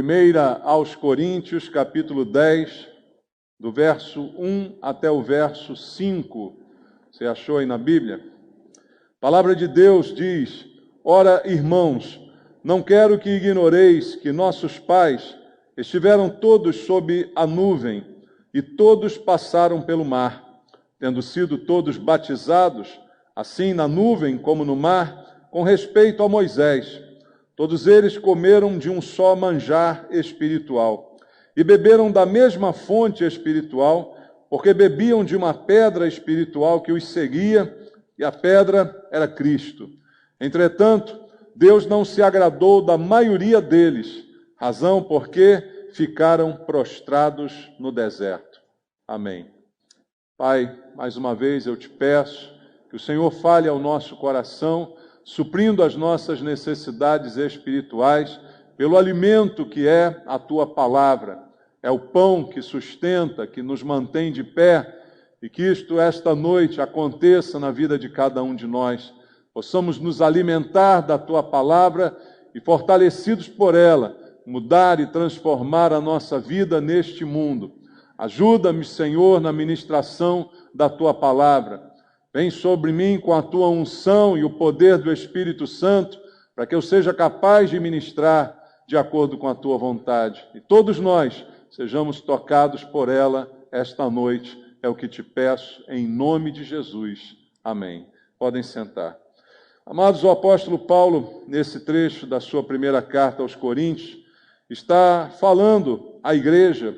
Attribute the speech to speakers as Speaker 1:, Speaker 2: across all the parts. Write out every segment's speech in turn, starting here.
Speaker 1: Primeira aos Coríntios, capítulo 10, do verso 1 até o verso 5. Você achou aí na Bíblia? A palavra de Deus diz: Ora, irmãos, não quero que ignoreis que nossos pais estiveram todos sob a nuvem e todos passaram pelo mar, tendo sido todos batizados, assim na nuvem como no mar, com respeito a Moisés. Todos eles comeram de um só manjar espiritual e beberam da mesma fonte espiritual, porque bebiam de uma pedra espiritual que os seguia, e a pedra era Cristo. Entretanto, Deus não se agradou da maioria deles, razão porque ficaram prostrados no deserto. Amém. Pai, mais uma vez eu te peço que o Senhor fale ao nosso coração, suprindo as nossas necessidades espirituais pelo alimento que é a Tua palavra. É o pão que sustenta, que nos mantém de pé, e que isto, esta noite, aconteça na vida de cada um de nós. Possamos nos alimentar da Tua palavra e, fortalecidos por ela, mudar e transformar a nossa vida neste mundo. Ajuda-me, Senhor, na ministração da Tua palavra. Vem sobre mim com a Tua unção e o poder do Espírito Santo, para que eu seja capaz de ministrar de acordo com a Tua vontade. E todos nós sejamos tocados por ela esta noite. É o que te peço, em nome de Jesus. Amém. Podem sentar. Amados, o apóstolo Paulo, nesse trecho da sua primeira carta aos Coríntios, está falando à igreja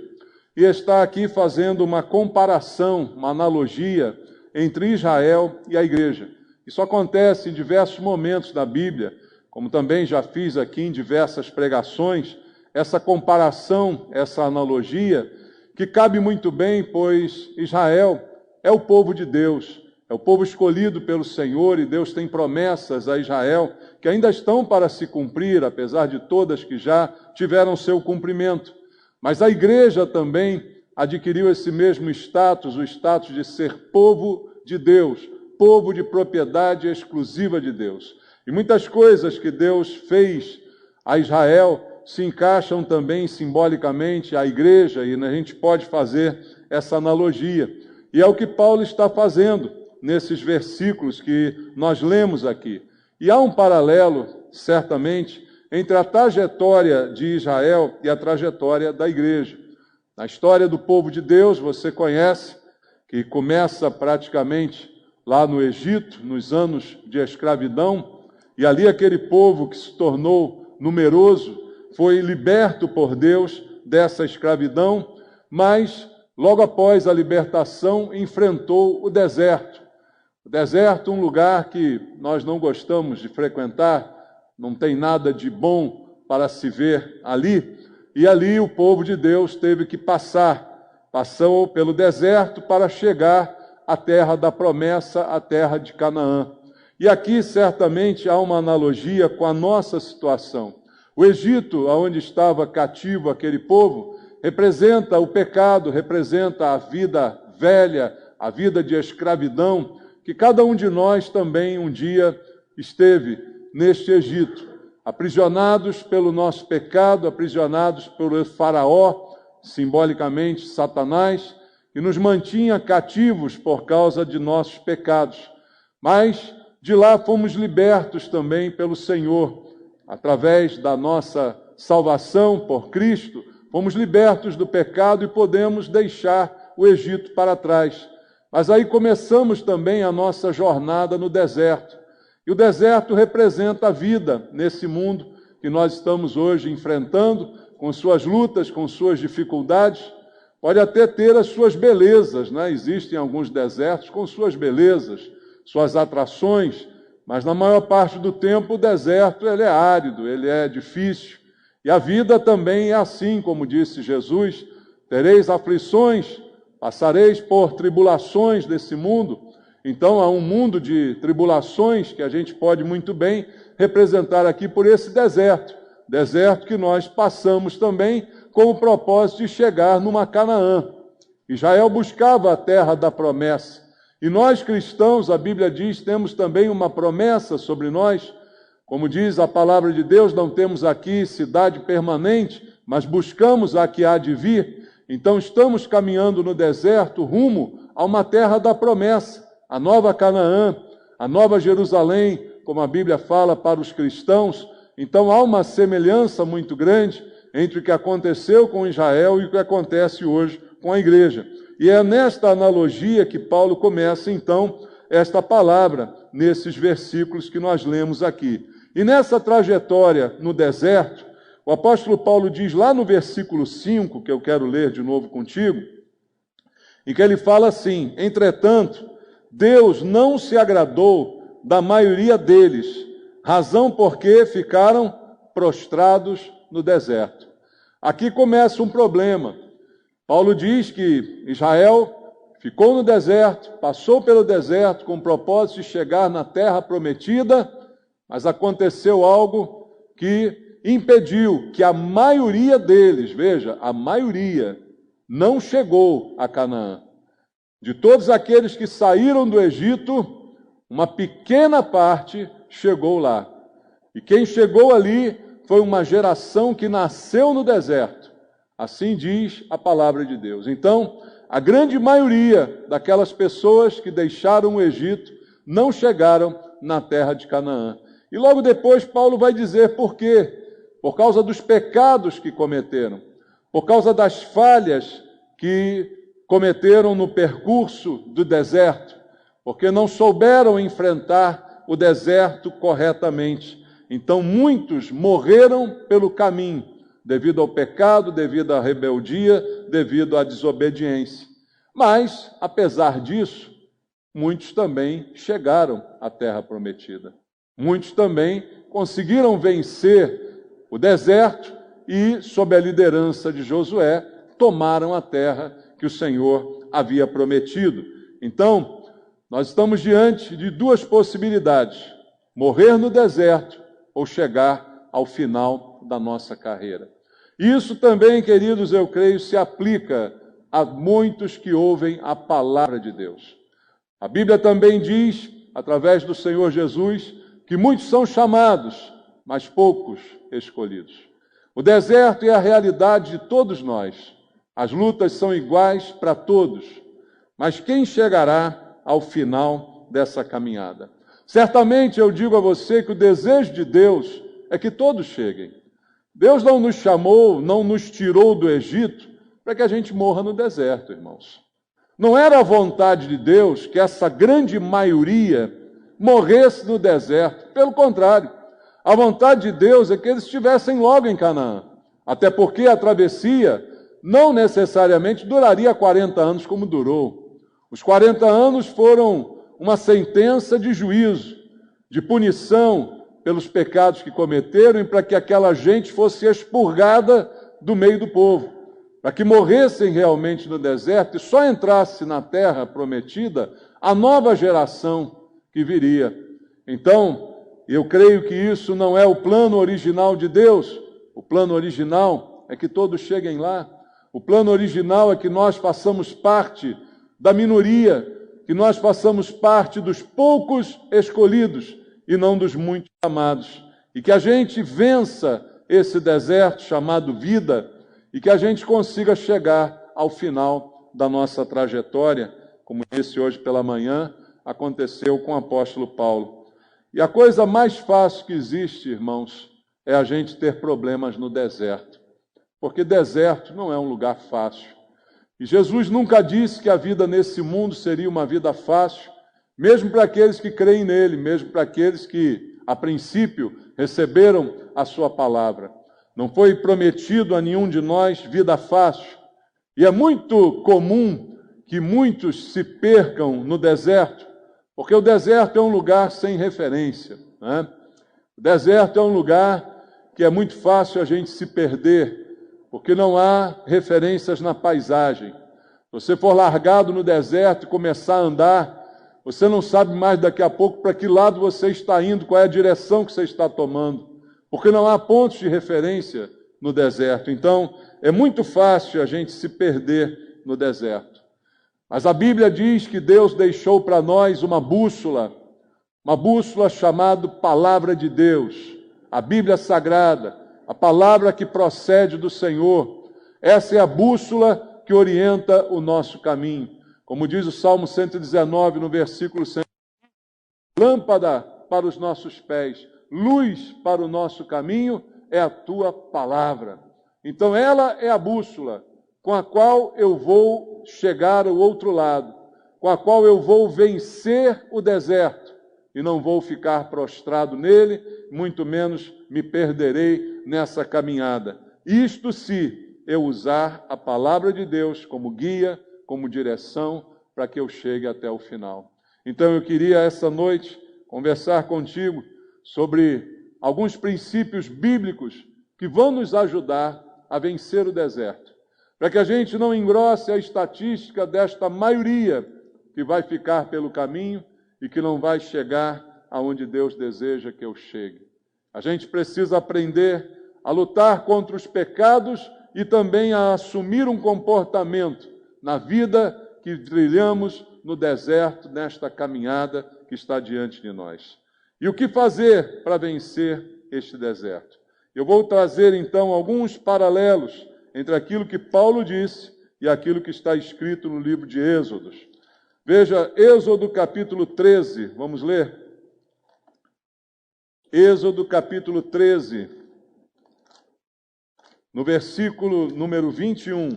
Speaker 1: e está aqui fazendo uma comparação, uma analogia entre Israel e a igreja. Isso acontece em diversos momentos da Bíblia, como também já fiz aqui em diversas pregações, essa comparação, essa analogia, que cabe muito bem, pois Israel é o povo de Deus, é o povo escolhido pelo Senhor, e Deus tem promessas a Israel que ainda estão para se cumprir, apesar de todas que já tiveram seu cumprimento. Mas a igreja também adquiriu esse mesmo status, o status de ser povo de Deus, povo de propriedade exclusiva de Deus. E muitas coisas que Deus fez a Israel se encaixam também simbolicamente à igreja, e a gente pode fazer essa analogia. E é o que Paulo está fazendo nesses versículos que nós lemos aqui. E há um paralelo, certamente, entre a trajetória de Israel e a trajetória da igreja. Na história do povo de Deus, você conhece, que começa praticamente lá no Egito, nos anos de escravidão, e ali aquele povo que se tornou numeroso foi liberto por Deus dessa escravidão, mas logo após a libertação enfrentou o deserto. O deserto, um lugar que nós não gostamos de frequentar, não tem nada de bom para se ver ali, e ali o povo de Deus teve que passou pelo deserto para chegar à terra da promessa, à terra de Canaã. E aqui certamente há uma analogia com a nossa situação. O Egito, onde estava cativo aquele povo, representa o pecado, representa a vida velha, a vida de escravidão, que cada um de nós também um dia esteve neste Egito, aprisionados pelo nosso pecado, aprisionados pelo faraó, simbolicamente Satanás, que nos mantinha cativos por causa de nossos pecados. Mas de lá fomos libertos também pelo Senhor, através da nossa salvação por Cristo, fomos libertos do pecado e podemos deixar o Egito para trás. Mas aí começamos também a nossa jornada no deserto. E o deserto representa a vida nesse mundo que nós estamos hoje enfrentando, com suas lutas, com suas dificuldades. Pode até ter as suas belezas, né? Existem alguns desertos com suas belezas, suas atrações, mas na maior parte do tempo o deserto ele é árido, ele é difícil. E a vida também é assim, como disse Jesus: tereis aflições, passareis por tribulações desse mundo. Então há um mundo de tribulações que a gente pode muito bem representar aqui por esse deserto. Deserto que nós passamos também com o propósito de chegar numa Canaã. Israel buscava a terra da promessa. E nós cristãos, a Bíblia diz, temos também uma promessa sobre nós. Como diz a palavra de Deus, não temos aqui cidade permanente, mas buscamos a que há de vir, então estamos caminhando no deserto rumo a uma terra da promessa, a nova Canaã, a nova Jerusalém, como a Bíblia fala para os cristãos. Então há uma semelhança muito grande entre o que aconteceu com Israel e o que acontece hoje com a igreja. E é nesta analogia que Paulo começa, então, esta palavra, nesses versículos que nós lemos aqui. E nessa trajetória no deserto, o apóstolo Paulo diz lá no versículo 5, que eu quero ler de novo contigo, em que ele fala assim: entretanto, Deus não se agradou da maioria deles, razão porque ficaram prostrados no deserto. Aqui começa um problema. Paulo diz que Israel ficou no deserto, passou pelo deserto com o propósito de chegar na terra prometida, mas aconteceu algo que impediu que a maioria deles, veja, a maioria, não chegou a Canaã. De todos aqueles que saíram do Egito, uma pequena parte chegou lá. E quem chegou ali foi uma geração que nasceu no deserto. Assim diz a palavra de Deus. Então, a grande maioria daquelas pessoas que deixaram o Egito não chegaram na terra de Canaã. E logo depois Paulo vai dizer por quê. Por causa dos pecados que cometeram, por causa das falhas que cometeram no percurso do deserto, porque não souberam enfrentar o deserto corretamente. Então muitos morreram pelo caminho, devido ao pecado, devido à rebeldia, devido à desobediência. Mas, apesar disso, muitos também chegaram à terra prometida. Muitos também conseguiram vencer o deserto e, sob a liderança de Josué, tomaram a terra que o Senhor havia prometido. Então, nós estamos diante de duas possibilidades: morrer no deserto ou chegar ao final da nossa carreira. Isso também, queridos, eu creio, se aplica a muitos que ouvem a palavra de Deus. A Bíblia também diz, através do Senhor Jesus, que muitos são chamados, mas poucos escolhidos. O deserto é a realidade de todos nós. As lutas são iguais para todos. Mas quem chegará ao final dessa caminhada? Certamente eu digo a você que o desejo de Deus é que todos cheguem. Deus não nos chamou, não nos tirou do Egito para que a gente morra no deserto, irmãos. Não era a vontade de Deus que essa grande maioria morresse no deserto. Pelo contrário, a vontade de Deus é que eles estivessem logo em Canaã. Até porque a travessia não necessariamente duraria 40 anos como durou. Os 40 anos foram uma sentença de juízo, de punição pelos pecados que cometeram e para que aquela gente fosse expurgada do meio do povo, para que morressem realmente no deserto e só entrasse na terra prometida a nova geração que viria. Então, eu creio que isso não é o plano original de Deus. O plano original é que todos cheguem lá. O plano original é que nós façamos parte da minoria, que nós façamos parte dos poucos escolhidos e não dos muitos amados. E que a gente vença esse deserto chamado vida e que a gente consiga chegar ao final da nossa trajetória, como esse hoje pela manhã aconteceu com o apóstolo Paulo. E a coisa mais fácil que existe, irmãos, é a gente ter problemas no deserto. Porque deserto não é um lugar fácil. E Jesus nunca disse que a vida nesse mundo seria uma vida fácil, mesmo para aqueles que creem nele, mesmo para aqueles que, a princípio, receberam a sua palavra. Não foi prometido a nenhum de nós vida fácil. E é muito comum que muitos se percam no deserto, porque o deserto é um lugar sem referência, né? O deserto é um lugar que é muito fácil a gente se perder, porque não há referências na paisagem. Se você for largado no deserto e começar a andar, você não sabe mais daqui a pouco para que lado você está indo, qual é a direção que você está tomando, porque não há pontos de referência no deserto. Então, é muito fácil a gente se perder no deserto. Mas a Bíblia diz que Deus deixou para nós uma bússola chamada Palavra de Deus, a Bíblia Sagrada, a palavra que procede do Senhor. Essa é a bússola que orienta o nosso caminho. Como diz o Salmo 119, no versículo 100, lâmpada para os nossos pés, luz para o nosso caminho é a tua palavra. Então ela é a bússola com a qual eu vou chegar ao outro lado, com a qual eu vou vencer o deserto e não vou ficar prostrado nele, muito menos me perderei nessa caminhada. Isto se eu usar a palavra de Deus como guia, como direção, para que eu chegue até o final. Então eu queria essa noite conversar contigo sobre alguns princípios bíblicos que vão nos ajudar a vencer o deserto, para que a gente não engrosse a estatística desta maioria que vai ficar pelo caminho e que não vai chegar aonde Deus deseja que eu chegue. A gente precisa aprender a lutar contra os pecados e também a assumir um comportamento na vida que trilhamos no deserto, nesta caminhada que está diante de nós. E o que fazer para vencer este deserto? Eu vou trazer então alguns paralelos entre aquilo que Paulo disse e aquilo que está escrito no livro de Êxodos. Veja, Êxodo capítulo 13, vamos ler? Êxodo capítulo 13, no versículo número 21,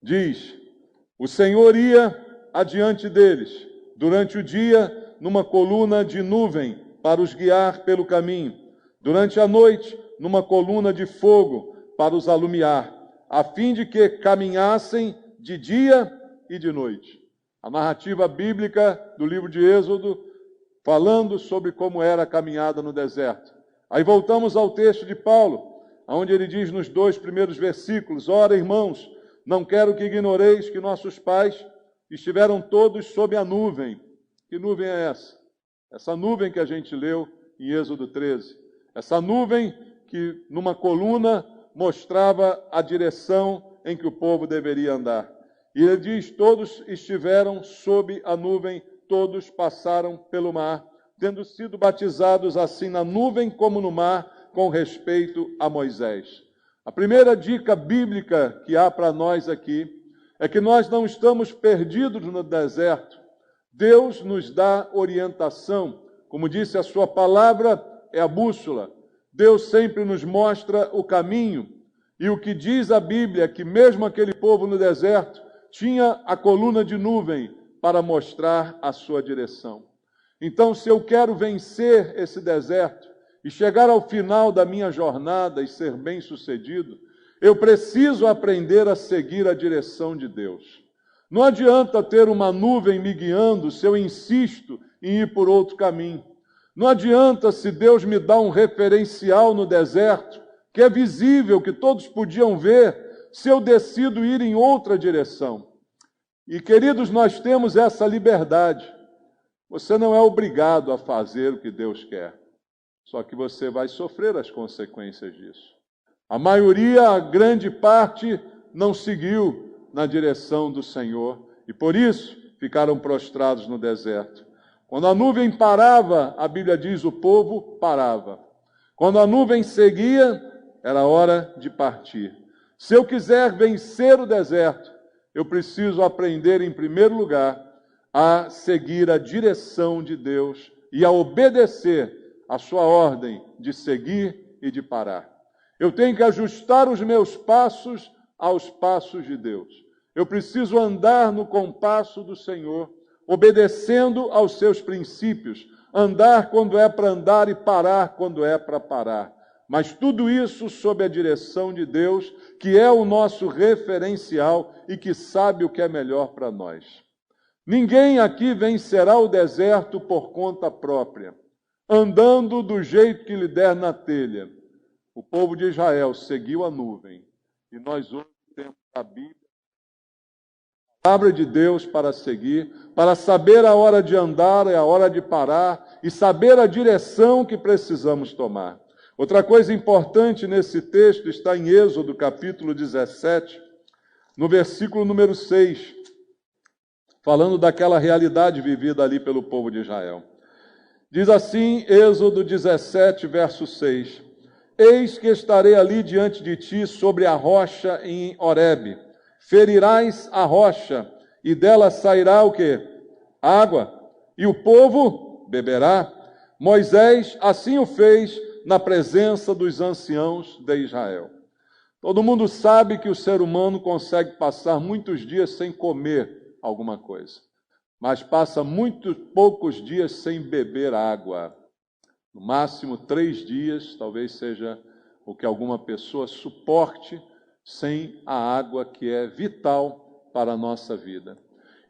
Speaker 1: diz: o Senhor ia adiante deles, durante o dia, numa coluna de nuvem, para os guiar pelo caminho, durante a noite, numa coluna de fogo, para os alumiar, a fim de que caminhassem de dia e de noite. A narrativa bíblica do livro de Êxodo, falando sobre como era a caminhada no deserto. Aí voltamos ao texto de Paulo, onde ele diz nos 2 primeiros versículos: ora, irmãos, não quero que ignoreis que nossos pais estiveram todos sob a nuvem. Que nuvem é essa? Essa nuvem que a gente leu em Êxodo 13. Essa nuvem que numa coluna mostrava a direção em que o povo deveria andar. E ele diz: todos estiveram sob a nuvem, todos passaram pelo mar, tendo sido batizados assim na nuvem como no mar, com respeito a Moisés. A primeira dica bíblica que há para nós aqui é que nós não estamos perdidos no deserto. Deus nos dá orientação. Como disse, a sua palavra é a bússola. Deus sempre nos mostra o caminho. E o que diz a Bíblia é que mesmo aquele povo no deserto tinha a coluna de nuvem para mostrar a sua direção. Então, se eu quero vencer esse deserto e chegar ao final da minha jornada e ser bem-sucedido, eu preciso aprender a seguir a direção de Deus. Não adianta ter uma nuvem me guiando se eu insisto em ir por outro caminho. Não adianta se Deus me dá um referencial no deserto, que é visível, que todos podiam ver, se eu decido ir em outra direção. E, queridos, nós temos essa liberdade. Você não é obrigado a fazer o que Deus quer. Só que você vai sofrer as consequências disso. A maioria, a grande parte, não seguiu na direção do Senhor. E por isso ficaram prostrados no deserto. Quando a nuvem parava, a Bíblia diz, o povo parava. Quando a nuvem seguia, era hora de partir. Se eu quiser vencer o deserto, eu preciso aprender, em primeiro lugar, a seguir a direção de Deus e a obedecer a sua ordem de seguir e de parar. Eu tenho que ajustar os meus passos aos passos de Deus. Eu preciso andar no compasso do Senhor, obedecendo aos seus princípios, andar quando é para andar e parar quando é para parar. Mas tudo isso sob a direção de Deus, que é o nosso referencial e que sabe o que é melhor para nós. Ninguém aqui vencerá o deserto por conta própria, andando do jeito que lhe der na telha. O povo de Israel seguiu a nuvem, e nós hoje temos a Bíblia, a palavra de Deus para seguir, para saber a hora de andar e a hora de parar, e saber a direção que precisamos tomar. Outra coisa importante nesse texto está em Êxodo, capítulo 17, no versículo número 6, falando daquela realidade vivida ali pelo povo de Israel. Diz assim, Êxodo 17, verso 6, eis que estarei ali diante de ti sobre a rocha em Horebe. Ferirás a rocha, e dela sairá o quê? Água, e o povo beberá. Moisés assim o fez na presença dos anciãos de Israel. Todo mundo sabe que o ser humano consegue passar muitos dias sem comer alguma coisa, mas passa muito poucos dias sem beber água. No máximo 3 dias, talvez seja o que alguma pessoa suporte sem a água que é vital para a nossa vida.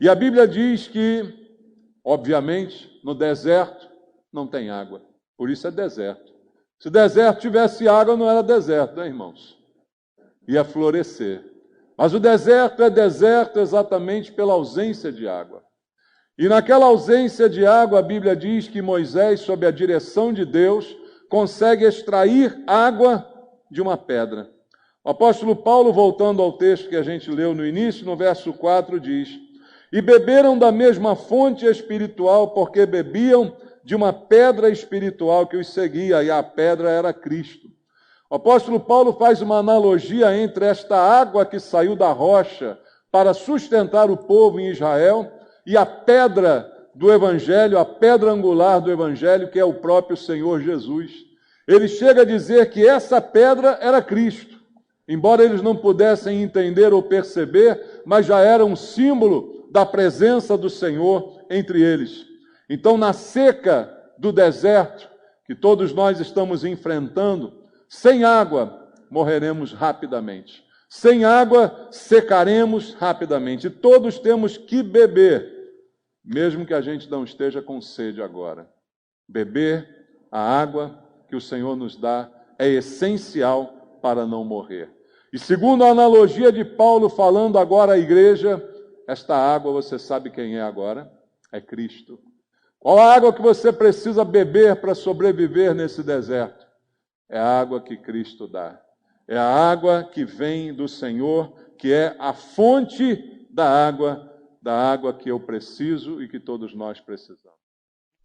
Speaker 1: E a Bíblia diz que, obviamente, no deserto não tem água, por isso é deserto. Se o deserto tivesse água, não era deserto, né, irmãos? Ia florescer. Mas o deserto é deserto exatamente pela ausência de água. E naquela ausência de água, a Bíblia diz que Moisés, sob a direção de Deus, consegue extrair água de uma pedra. O apóstolo Paulo, voltando ao texto que a gente leu no início, no verso 4, diz: e beberam da mesma fonte espiritual, porque bebiam de uma pedra espiritual que os seguia, e a pedra era Cristo. O apóstolo Paulo faz uma analogia entre esta água que saiu da rocha para sustentar o povo em Israel e a pedra do Evangelho, a pedra angular do Evangelho, que é o próprio Senhor Jesus. Ele chega a dizer que essa pedra era Cristo, embora eles não pudessem entender ou perceber, mas já era um símbolo da presença do Senhor entre eles. Então, na seca do deserto, que todos nós estamos enfrentando, sem água morreremos rapidamente. Sem água secaremos rapidamente. E todos temos que beber, mesmo que a gente não esteja com sede agora. Beber a água que o Senhor nos dá é essencial para não morrer. E segundo a analogia de Paulo falando agora à igreja, esta água, você sabe quem é agora? É Cristo. Qual a água que você precisa beber para sobreviver nesse deserto? É a água que Cristo dá. É a água que vem do Senhor, que é a fonte da água que eu preciso e que todos nós precisamos.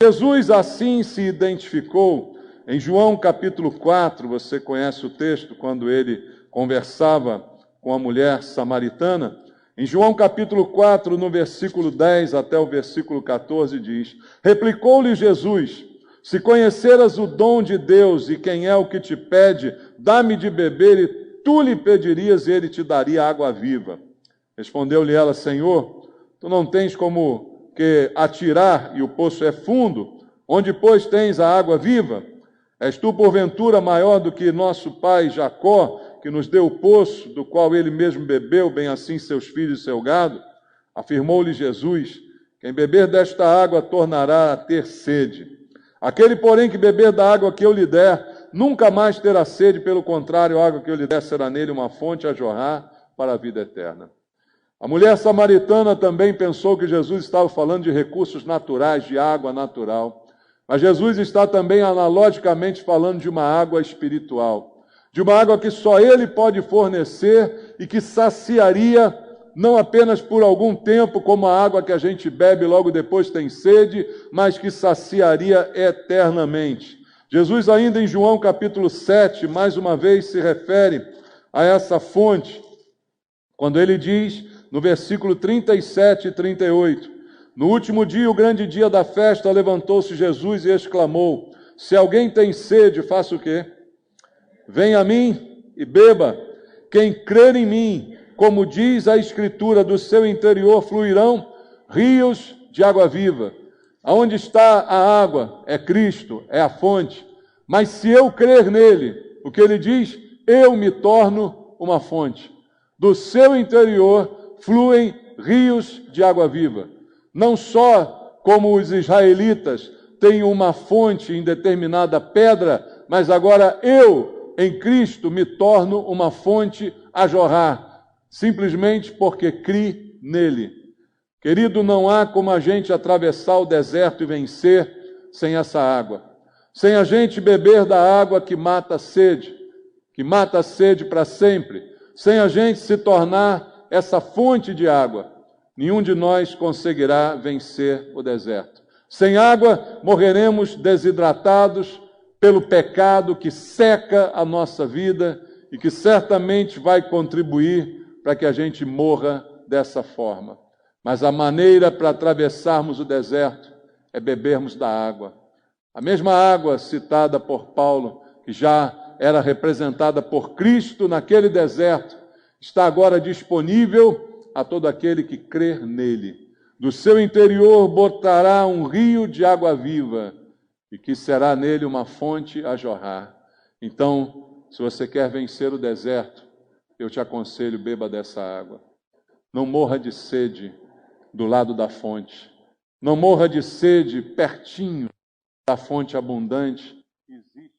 Speaker 1: Jesus assim se identificou em João capítulo 4, você conhece o texto, quando ele conversava com a mulher samaritana. Em João capítulo 4, no versículo 10 até o versículo 14, diz: replicou-lhe Jesus: se conheceras o dom de Deus e quem é o que te pede, dá-me de beber, e tu lhe pedirias e ele te daria água viva. Respondeu-lhe ela: Senhor, tu não tens como que atirar e o poço é fundo, onde pois tens a água viva? És tu porventura maior do que nosso pai Jacó, que nos deu o poço, do qual ele mesmo bebeu, bem assim seus filhos e seu gado? Afirmou-lhe Jesus: quem beber desta água tornará a ter sede. Aquele, porém, que beber da água que eu lhe der, nunca mais terá sede, pelo contrário, a água que eu lhe der será nele uma fonte a jorrar para a vida eterna. A mulher samaritana também pensou que Jesus estava falando de recursos naturais, de água natural. Mas Jesus está também analogicamente falando de uma água espiritual, de uma água que só Ele pode fornecer e que saciaria não apenas por algum tempo, como a água que a gente bebe logo depois tem sede, mas que saciaria eternamente. Jesus ainda em João capítulo 7, mais uma vez se refere a essa fonte, quando ele diz, no versículo 37 e 38, no último dia, o grande dia da festa, levantou-se Jesus e exclamou: se alguém tem sede, faça o quê? Venha a mim e beba. Quem crer em mim, como diz a Escritura, do seu interior fluirão rios de água viva. Aonde está a água? É Cristo, é a fonte. Mas se eu crer nele, o que ele diz? Eu me torno uma fonte. Do seu interior fluem rios de água viva. Não só como os israelitas têm uma fonte em determinada pedra, mas agora eu, em Cristo, me torno uma fonte a jorrar, simplesmente porque criei nele. Querido, não há como a gente atravessar o deserto e vencer sem essa água. Sem a gente beber da água que mata a sede para sempre. Sem a gente se tornar essa fonte de água, nenhum de nós conseguirá vencer o deserto. Sem água, morreremos desidratados, pelo pecado que seca a nossa vida e que certamente vai contribuir para que a gente morra dessa forma. Mas a maneira para atravessarmos o deserto é bebermos da água. A mesma água citada por Paulo, que já era representada por Cristo naquele deserto, está agora disponível a todo aquele que crer nele. Do seu interior brotará um rio de água viva, e que será nele uma fonte a jorrar. Então, se você quer vencer o deserto, eu te aconselho, beba dessa água. Não morra de sede do lado da fonte. Não morra de sede pertinho da fonte abundante que existe,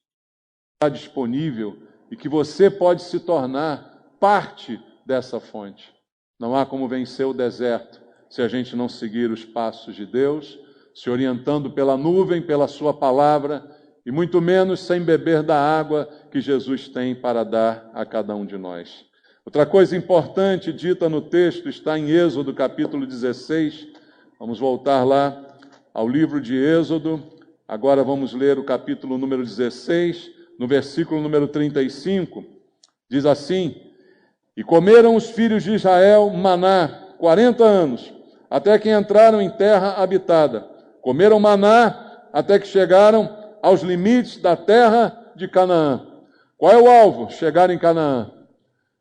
Speaker 1: está disponível e que você pode se tornar parte dessa fonte. Não há como vencer o deserto se a gente não seguir os passos de Deus, se orientando pela nuvem, pela sua palavra, e muito menos sem beber da água que Jesus tem para dar a cada um de nós. Outra coisa importante dita no texto está em Êxodo, capítulo 16. Vamos voltar lá ao livro de Êxodo. Agora vamos ler o capítulo número 16, no versículo número 35. Diz assim: E comeram os filhos de Israel maná 40 anos, até que entraram em terra habitada. Comeram maná até que chegaram aos limites da terra de Canaã. Qual é o alvo? Chegar em Canaã.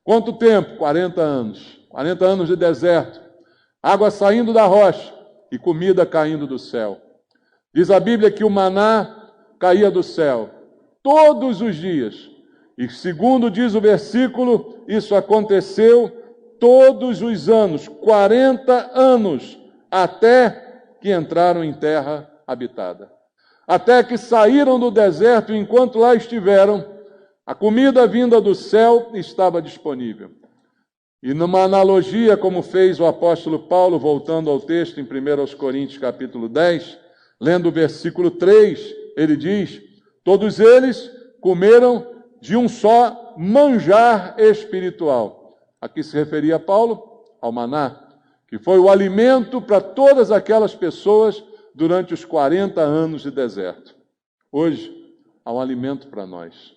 Speaker 1: Quanto tempo? 40 anos. 40 anos de deserto. Água saindo da rocha e comida caindo do céu. Diz a Bíblia que o maná caía do céu todos os dias. E segundo diz o versículo, isso aconteceu todos os anos, 40 anos, até que entraram em terra habitada. Até que saíram do deserto, e enquanto lá estiveram, a comida vinda do céu estava disponível. E numa analogia, como fez o apóstolo Paulo, voltando ao texto em 1 Coríntios capítulo 10, lendo o versículo 3, ele diz: todos eles comeram de um só manjar espiritual. Aqui se referia Paulo ao maná, que foi o alimento para todas aquelas pessoas durante os 40 anos de deserto. Hoje, há um alimento para nós.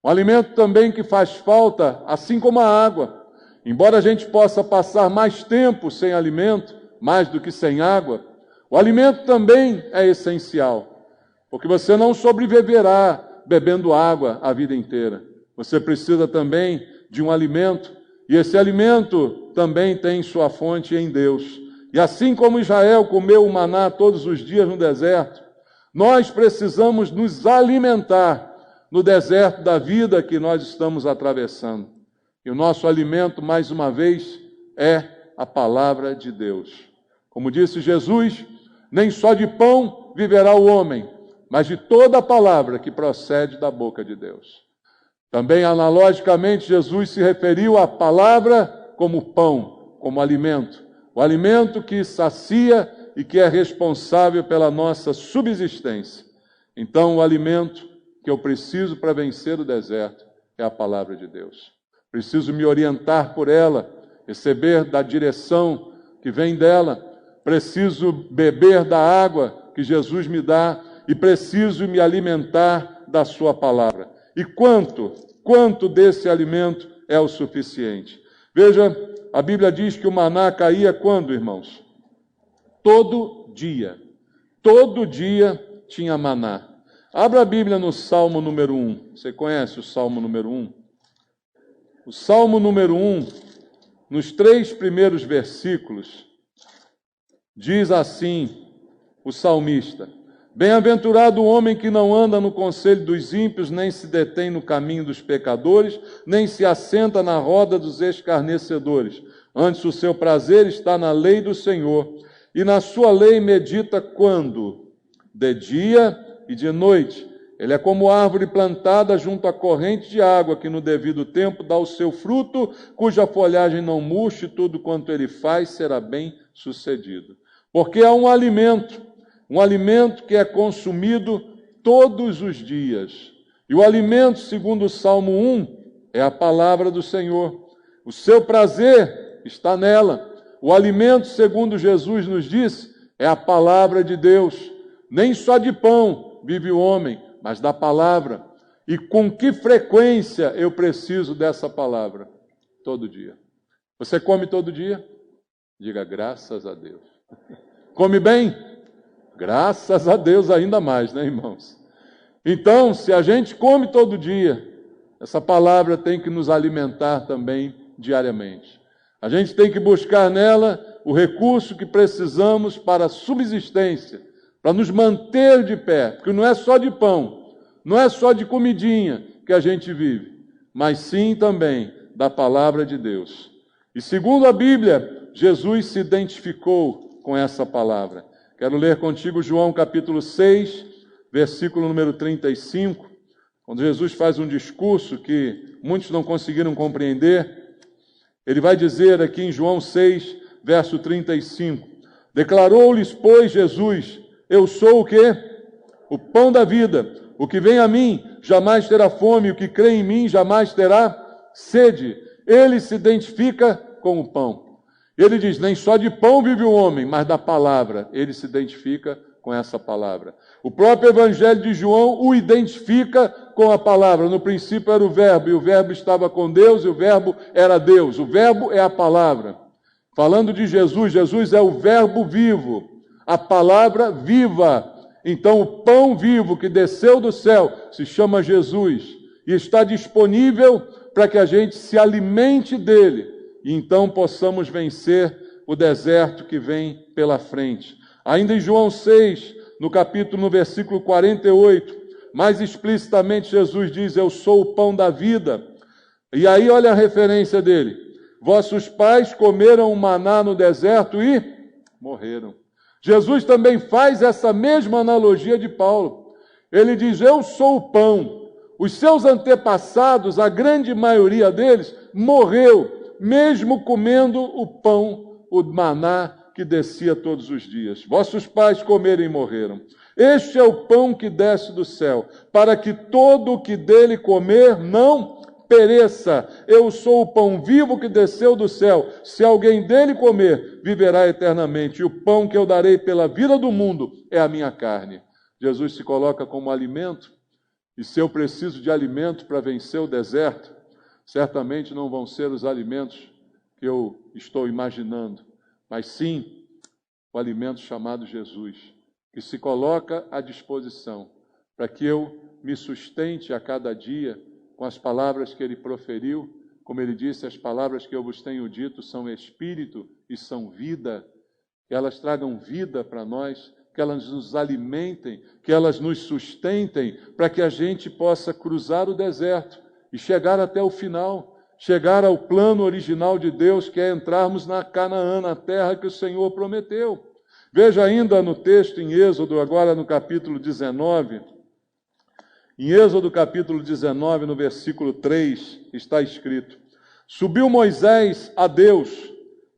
Speaker 1: Um alimento também que faz falta, assim como a água. Embora a gente possa passar mais tempo sem alimento, mais do que sem água, o alimento também é essencial, porque você não sobreviverá bebendo água a vida inteira. Você precisa também de um alimento, e esse alimento também tem sua fonte em Deus. E assim como Israel comeu o maná todos os dias no deserto, nós precisamos nos alimentar no deserto da vida que nós estamos atravessando. E o nosso alimento, mais uma vez, é a palavra de Deus. Como disse Jesus, nem só de pão viverá o homem, mas de toda a palavra que procede da boca de Deus. Também, analogicamente, Jesus se referiu à palavra como pão, como alimento. O alimento que sacia e que é responsável pela nossa subsistência. Então, o alimento que eu preciso para vencer o deserto é a palavra de Deus. Preciso me orientar por ela, receber da direção que vem dela. Preciso beber da água que Jesus me dá e preciso me alimentar da sua palavra. E quanto desse alimento é o suficiente? Veja, a Bíblia diz que o maná caía quando, irmãos? Todo dia. Todo dia tinha maná. Abra a Bíblia no Salmo número 1. Você conhece o Salmo número 1? O Salmo número 1, nos 3 primeiros versículos, diz assim o salmista: Bem-aventurado o homem que não anda no conselho dos ímpios, nem se detém no caminho dos pecadores, nem se assenta na roda dos escarnecedores. Antes o seu prazer está na lei do Senhor, e na sua lei medita quando? De dia e de noite. Ele é como árvore plantada junto à corrente de água, que no devido tempo dá o seu fruto, cuja folhagem não murcha, e tudo quanto ele faz será bem sucedido. Porque há um alimento que é consumido todos os dias. E o alimento, segundo o Salmo 1, é a palavra do Senhor. O seu prazer está nela. O alimento, segundo Jesus nos disse, é a palavra de Deus. Nem só de pão vive o homem, mas da palavra. E com que frequência eu preciso dessa palavra? Todo dia. Você come todo dia? Diga graças a Deus. Come bem? Graças a Deus ainda mais, né, irmãos? Então, se a gente come todo dia, essa palavra tem que nos alimentar também diariamente. A gente tem que buscar nela o recurso que precisamos para a subsistência, para nos manter de pé, porque não é só de pão, não é só de comidinha que a gente vive, mas sim também da palavra de Deus. E segundo a Bíblia, Jesus se identificou com essa palavra. Quero ler contigo João capítulo 6, versículo número 35, quando Jesus faz um discurso que muitos não conseguiram compreender. Ele vai dizer aqui em João 6, verso 35, declarou-lhes, pois, Jesus, eu sou o quê? O pão da vida. O que vem a mim jamais terá fome, o que crê em mim jamais terá sede. Ele se identifica com o pão. Ele diz, nem só de pão vive o homem, mas da palavra. Ele se identifica com essa palavra. O próprio Evangelho de João o identifica com a palavra. No princípio era o Verbo, e o Verbo estava com Deus, e o Verbo era Deus. O Verbo é a palavra. Falando de Jesus, Jesus é o Verbo vivo, a palavra viva. Então o pão vivo que desceu do céu se chama Jesus e está disponível para que a gente se alimente dele e então possamos vencer o deserto que vem pela frente. Ainda em João 6, no versículo 48, mais explicitamente Jesus diz, eu sou o pão da vida. E aí olha a referência dele. Vossos pais comeram o maná no deserto e morreram. Jesus também faz essa mesma analogia de Paulo. Ele diz, eu sou o pão. Os seus antepassados, a grande maioria deles, morreu, mesmo comendo o pão, o maná que descia todos os dias. Vossos pais comeram e morreram. Este é o pão que desce do céu, para que todo o que dele comer não pereça. Eu sou o pão vivo que desceu do céu. Se alguém dele comer, viverá eternamente. E o pão que eu darei pela vida do mundo é a minha carne. Jesus se coloca como alimento. E se eu preciso de alimento para vencer o deserto, certamente não vão ser os alimentos que eu estou imaginando, mas sim o alimento chamado Jesus, que se coloca à disposição para que eu me sustente a cada dia com as palavras que ele proferiu. Como ele disse, as palavras que eu vos tenho dito são espírito e são vida, que elas tragam vida para nós, que elas nos alimentem, que elas nos sustentem, para que a gente possa cruzar o deserto e chegar até o final, chegar ao plano original de Deus, que é entrarmos na Canaã, na terra que o Senhor prometeu. Veja ainda no texto em Êxodo, agora no capítulo 19, em Êxodo capítulo 19, no versículo 3, está escrito, subiu Moisés a Deus,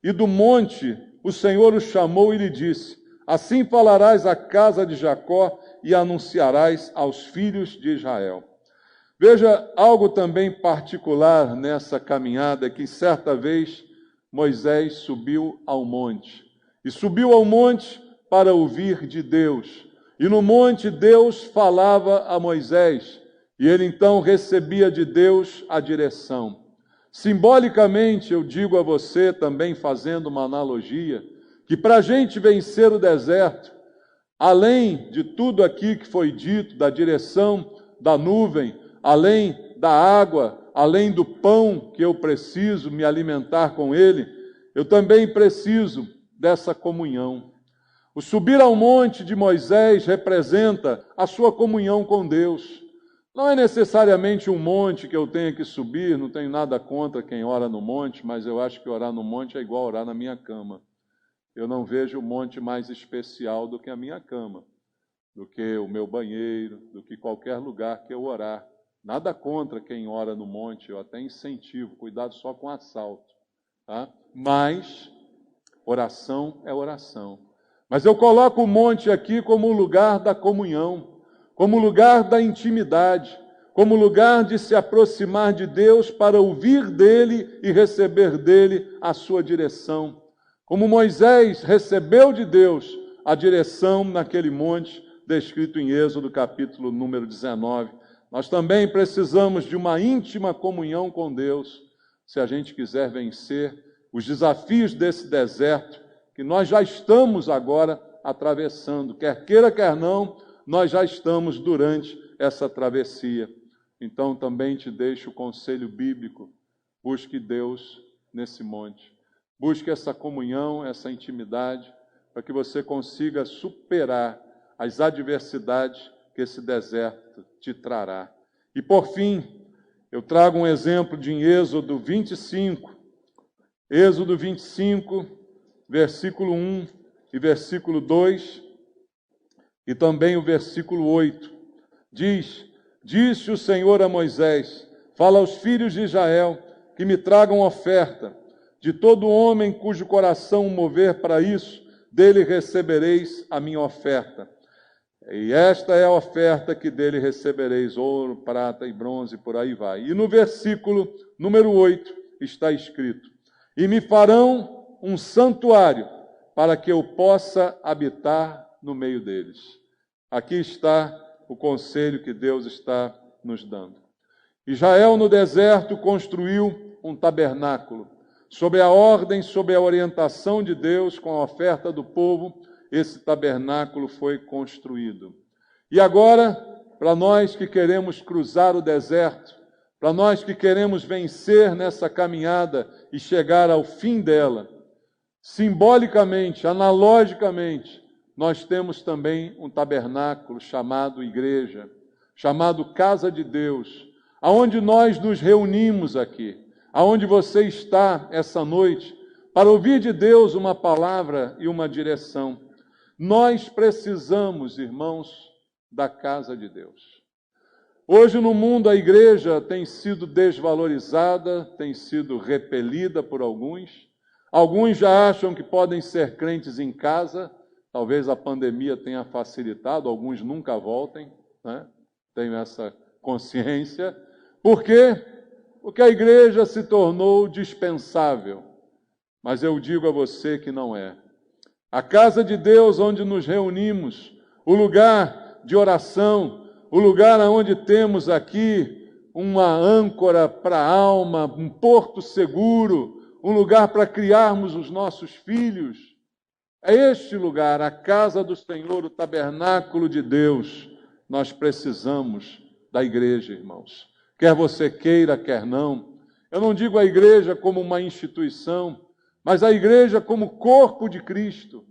Speaker 1: e do monte o Senhor o chamou e lhe disse, assim falarás à casa de Jacó e anunciarás aos filhos de Israel. Veja algo também particular nessa caminhada, que certa vez Moisés subiu ao monte. E subiu ao monte para ouvir de Deus. E no monte Deus falava a Moisés, e ele então recebia de Deus a direção. Simbolicamente, eu digo a você, também fazendo uma analogia, que para a gente vencer o deserto, além de tudo aqui que foi dito, da direção da nuvem, além da água, além do pão que eu preciso me alimentar com ele, eu também preciso dessa comunhão. O subir ao monte de Moisés representa a sua comunhão com Deus. Não é necessariamente um monte que eu tenha que subir, não tenho nada contra quem ora no monte, mas eu acho que orar no monte é igual orar na minha cama. Eu não vejo o monte mais especial do que a minha cama, do que o meu banheiro, do que qualquer lugar que eu orar. Nada contra quem ora no monte, eu até incentivo, cuidado só com assalto, tá? Mas oração é oração. Mas eu coloco o monte aqui como um lugar da comunhão, como lugar da intimidade, como lugar de se aproximar de Deus para ouvir dele e receber dele a sua direção. Como Moisés recebeu de Deus a direção naquele monte descrito em Êxodo, capítulo número 19. Nós também precisamos de uma íntima comunhão com Deus, se a gente quiser vencer os desafios desse deserto, que nós já estamos agora atravessando. Quer queira, quer não, nós já estamos durante essa travessia. Então também te deixo o conselho bíblico: busque Deus nesse monte. Busque essa comunhão, essa intimidade, para que você consiga superar as adversidades que esse deserto te trará. E por fim, eu trago um exemplo de Êxodo 25. Êxodo 25, versículo 1 e versículo 2, e também o versículo 8. Diz: Disse o Senhor a Moisés: Fala aos filhos de Israel que me tragam oferta. De todo homem cujo coração mover para isso, dele recebereis a minha oferta. E esta é a oferta que dele recebereis: ouro, prata e bronze, por aí vai. E no versículo número 8 está escrito: E me farão um santuário, para que eu possa habitar no meio deles. Aqui está o conselho que Deus está nos dando. Israel no deserto construiu um tabernáculo. Sob a ordem, sob a orientação de Deus, com a oferta do povo, esse tabernáculo foi construído. E agora, para nós que queremos cruzar o deserto, para nós que queremos vencer nessa caminhada e chegar ao fim dela, simbolicamente, analogicamente, nós temos também um tabernáculo chamado igreja, chamado casa de Deus, aonde nós nos reunimos aqui, aonde você está essa noite, para ouvir de Deus uma palavra e uma direção. Nós precisamos, irmãos, da casa de Deus. Hoje no mundo a igreja tem sido desvalorizada, tem sido repelida por alguns. Alguns já acham que podem ser crentes em casa. Talvez a pandemia tenha facilitado, alguns nunca voltem, né? Tenho essa consciência. Por quê? Porque a igreja se tornou dispensável. Mas eu digo a você que não é. A casa de Deus, onde nos reunimos, o lugar de oração, o lugar onde temos aqui uma âncora para a alma, um porto seguro, um lugar para criarmos os nossos filhos. É este lugar, a casa do Senhor, o tabernáculo de Deus. Nós precisamos da igreja, irmãos. Quer você queira, quer não. Eu não digo a igreja como uma instituição, mas a igreja como corpo de Cristo.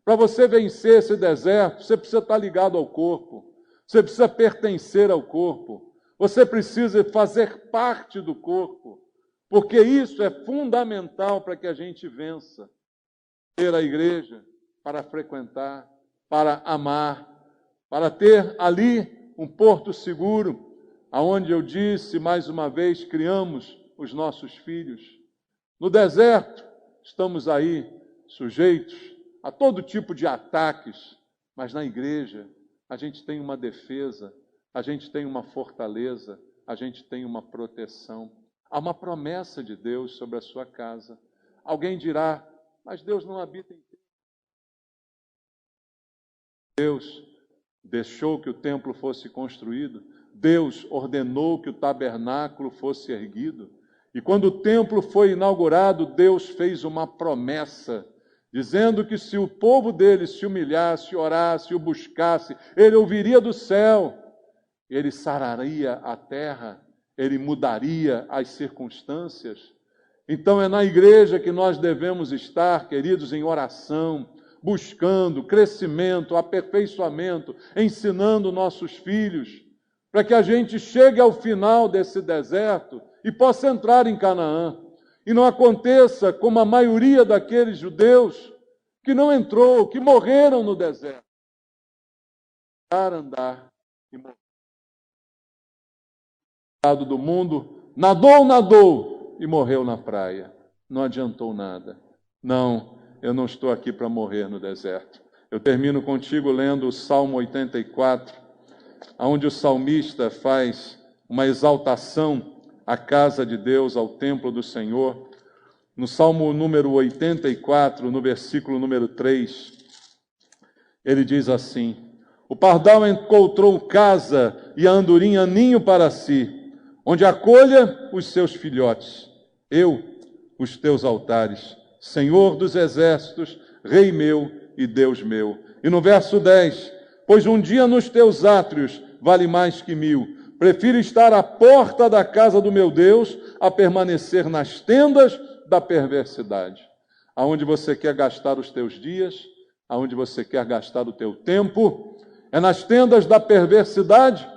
Speaker 1: Para você vencer esse deserto, você precisa estar ligado ao corpo. Você precisa pertencer ao corpo. Você precisa fazer parte do corpo. Porque isso é fundamental para que a gente vença. Ter a igreja para frequentar, para amar, para ter ali um porto seguro, aonde eu disse, mais uma vez, criamos os nossos filhos. No deserto, estamos aí sujeitos a todo tipo de ataques, mas na igreja a gente tem uma defesa, a gente tem uma fortaleza, a gente tem uma proteção. Há uma promessa de Deus sobre a sua casa. Alguém dirá: mas Deus não habita em ti. Deus deixou que o templo fosse construído. Deus ordenou que o tabernáculo fosse erguido. E quando o templo foi inaugurado, Deus fez uma promessa, dizendo que se o povo dele se humilhasse, orasse, o buscasse, ele ouviria do céu, ele sararia a terra, ele mudaria as circunstâncias. Então é na igreja que nós devemos estar, queridos, em oração, buscando crescimento, aperfeiçoamento, ensinando nossos filhos, para que a gente chegue ao final desse deserto e possa entrar em Canaã. E não aconteça como a maioria daqueles judeus que não entrou, que morreram no deserto. Andar e morrer. Do mundo, nadou e morreu na praia. Não adiantou nada. Não, eu não estou aqui para morrer no deserto. Eu termino contigo lendo o Salmo 84, onde o salmista faz uma exaltação à casa de Deus, ao templo do Senhor. No Salmo número 84, no versículo número 3, ele diz assim: O pardal encontrou casa e a andorinha ninho para si, onde acolha os seus filhotes. Eu, os teus altares, Senhor dos exércitos, Rei meu e Deus meu. E no verso 10, pois um dia nos teus átrios vale mais que 1000. Prefiro estar à porta da casa do meu Deus a permanecer nas tendas da perversidade. Aonde você quer gastar os teus dias, aonde você quer gastar o teu tempo, é nas tendas da perversidade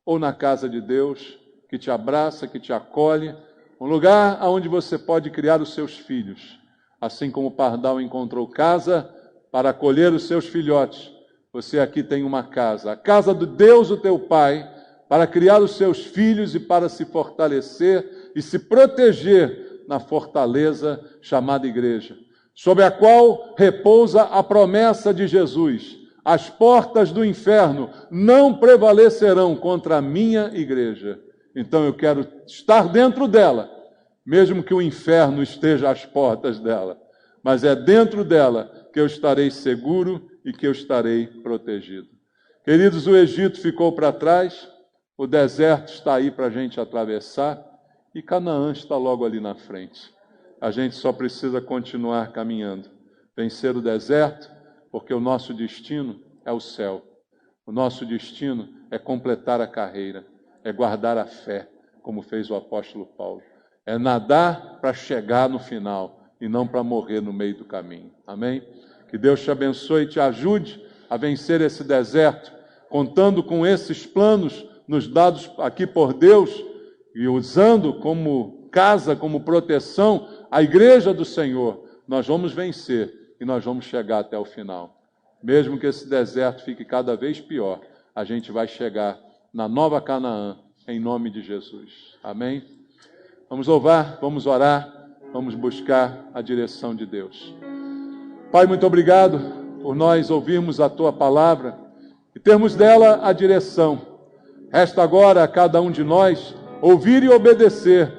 Speaker 1: ou na casa de Deus, que te abraça, que te acolhe, um lugar onde você pode criar os seus filhos. Assim como o pardal encontrou casa para acolher os seus filhotes, você aqui tem uma casa, a casa de Deus, o teu Pai, para criar os seus filhos e para se fortalecer e se proteger na fortaleza chamada igreja, sobre a qual repousa a promessa de Jesus: as portas do inferno não prevalecerão contra a minha igreja. Então eu quero estar dentro dela, mesmo que o inferno esteja às portas dela, mas é dentro dela que eu estarei seguro e que eu estarei protegido. Queridos, o Egito ficou para trás, o deserto está aí para a gente atravessar e Canaã está logo ali na frente. A gente só precisa continuar caminhando, vencer o deserto, porque o nosso destino é o céu. O nosso destino é completar a carreira, é guardar a fé, como fez o apóstolo Paulo. É nadar para chegar no final e não para morrer no meio do caminho. Amém? Que Deus te abençoe e te ajude a vencer esse deserto, contando com esses planos nos dados aqui por Deus e usando como casa, como proteção, a igreja do Senhor. Nós vamos vencer e nós vamos chegar até o final. Mesmo que esse deserto fique cada vez pior, a gente vai chegar na nova Canaã, em nome de Jesus. Amém? Vamos louvar, vamos orar, vamos buscar a direção de Deus. Pai, muito obrigado por nós ouvirmos a Tua palavra e termos dela a direção. Resta agora a cada um de nós ouvir e obedecer,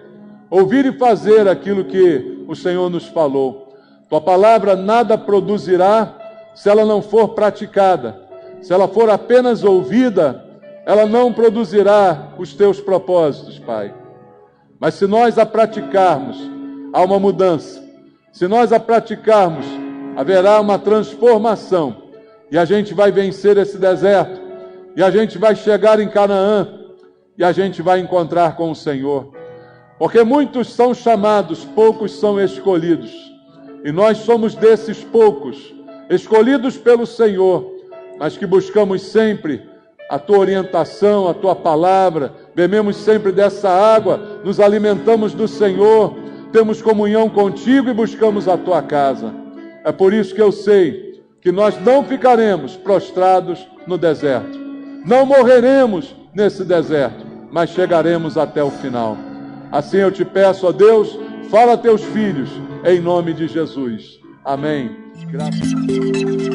Speaker 1: ouvir e fazer aquilo que o Senhor nos falou. Tua palavra nada produzirá se ela não for praticada. Se ela for apenas ouvida, ela não produzirá os Teus propósitos, Pai. Mas se nós a praticarmos, há uma mudança. Se nós a praticarmos, haverá uma transformação. E a gente vai vencer esse deserto. E a gente vai chegar em Canaã. E a gente vai encontrar com o Senhor. Porque muitos são chamados, poucos são escolhidos. E nós somos desses poucos, escolhidos pelo Senhor, mas que buscamos sempre a Tua orientação, a Tua palavra, bebemos sempre dessa água, nos alimentamos do Senhor, temos comunhão contigo e buscamos a Tua casa. É por isso que eu sei que nós não ficaremos prostrados no deserto, não morreremos nesse deserto, mas chegaremos até o final. Assim eu te peço, ó Deus, fala a Teus filhos, em nome de Jesus. Amém. Graças a Deus.